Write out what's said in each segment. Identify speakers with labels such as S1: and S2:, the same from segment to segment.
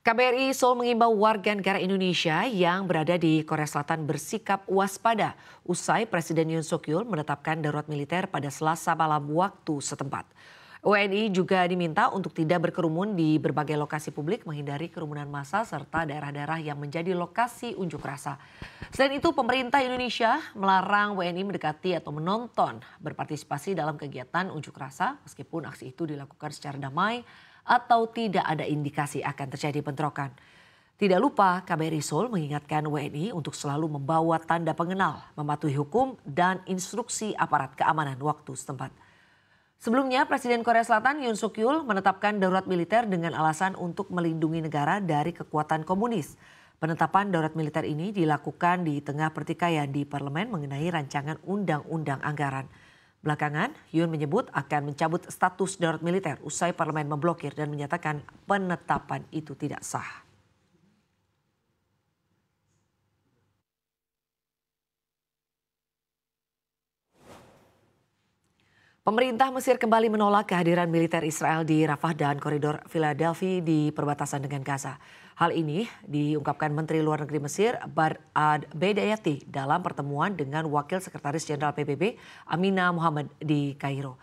S1: KBRI Seoul mengimbau warga negara Indonesia yang berada di Korea Selatan bersikap waspada usai Presiden Yoon Suk Yeol menetapkan darurat militer pada Selasa malam waktu setempat. WNI juga diminta untuk tidak berkerumun di berbagai lokasi publik, menghindari kerumunan massa serta daerah-daerah yang menjadi lokasi unjuk rasa. Selain itu, pemerintah Indonesia melarang WNI mendekati atau menonton berpartisipasi dalam kegiatan unjuk rasa meskipun aksi itu dilakukan secara damai atau tidak ada indikasi akan terjadi bentrokan. Tidak lupa, KBRI Seoul mengingatkan WNI untuk selalu membawa tanda pengenal, mematuhi hukum dan instruksi aparat keamanan waktu setempat. Sebelumnya, Presiden Korea Selatan Yoon Suk Yeol menetapkan darurat militer dengan alasan untuk melindungi negara dari kekuatan komunis. Penetapan darurat militer ini dilakukan di tengah pertikaian di parlemen mengenai rancangan undang-undang anggaran. Belakangan, Yoon menyebut akan mencabut status darurat militer usai parlemen memblokir dan menyatakan penetapan itu tidak sah. Pemerintah Mesir kembali menolak kehadiran militer Israel di Rafah dan koridor Philadelphia di perbatasan dengan Gaza. Hal ini diungkapkan Menteri Luar Negeri Mesir Bar Ad Bedayati dalam pertemuan dengan Wakil Sekretaris Jenderal PBB Amina Mohammed di Kairo.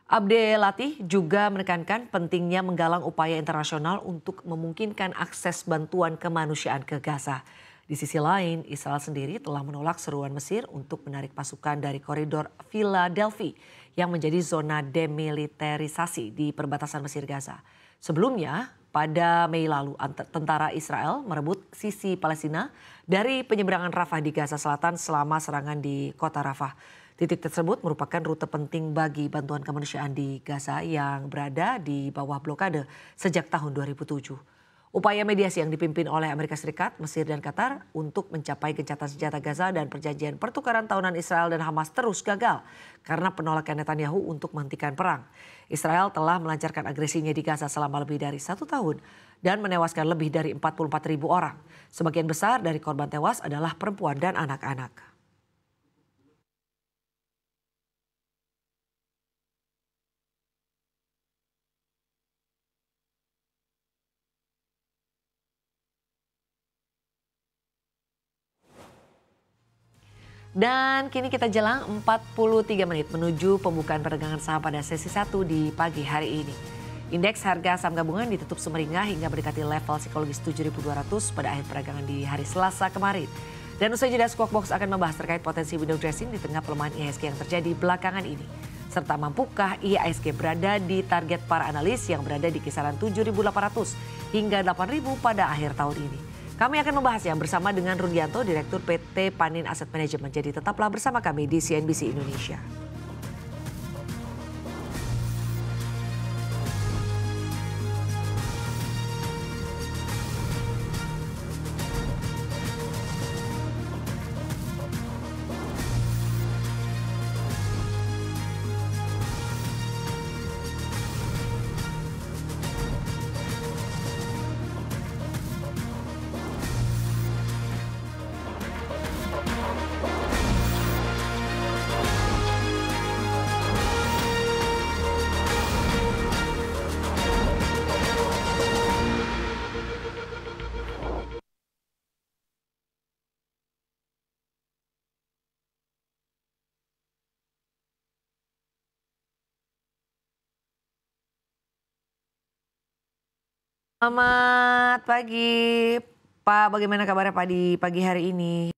S1: Abdelati juga menekankan pentingnya menggalang upaya internasional untuk memungkinkan akses bantuan kemanusiaan ke Gaza. Di sisi lain, Israel sendiri telah menolak seruan Mesir untuk menarik pasukan dari koridor Philadelphia yang menjadi zona demilitarisasi di perbatasan Mesir Gaza. Sebelumnya, pada Mei lalu, tentara Israel merebut sisi Palestina dari penyeberangan Rafah di Gaza Selatan selama serangan di kota Rafah. Titik tersebut merupakan rute penting bagi bantuan kemanusiaan di Gaza yang berada di bawah blokade sejak tahun 2007. Upaya mediasi yang dipimpin oleh Amerika Serikat, Mesir dan Qatar untuk mencapai gencatan senjata Gaza dan perjanjian pertukaran tahunan Israel dan Hamas terus gagal karena penolakan Netanyahu untuk menghentikan perang. Israel telah melancarkan agresinya di Gaza selama lebih dari 1 tahun dan menewaskan lebih dari 44.000 orang. Sebagian besar dari korban tewas adalah perempuan dan anak-anak. Dan kini kita jelang 43 menit menuju pembukaan perdagangan saham pada sesi 1 di pagi hari ini. Indeks harga saham gabungan ditutup sumringah hingga mendekati level psikologis 7.200 pada akhir perdagangan di hari Selasa kemarin. Dan usai jeda, Squawk Box akan membahas terkait potensi window dressing di tengah pelemahan IHSG yang terjadi belakangan ini. Serta mampukah IHSG berada di target para analis yang berada di kisaran 7.800 hingga 8.000 pada akhir tahun ini. Kami akan membahasnya bersama dengan Rudianto, Direktur PT Panin Asset Management. Jadi tetaplah bersama kami di CNBC Indonesia. Selamat pagi, Pak. Bagaimana kabarnya Pak di pagi hari ini?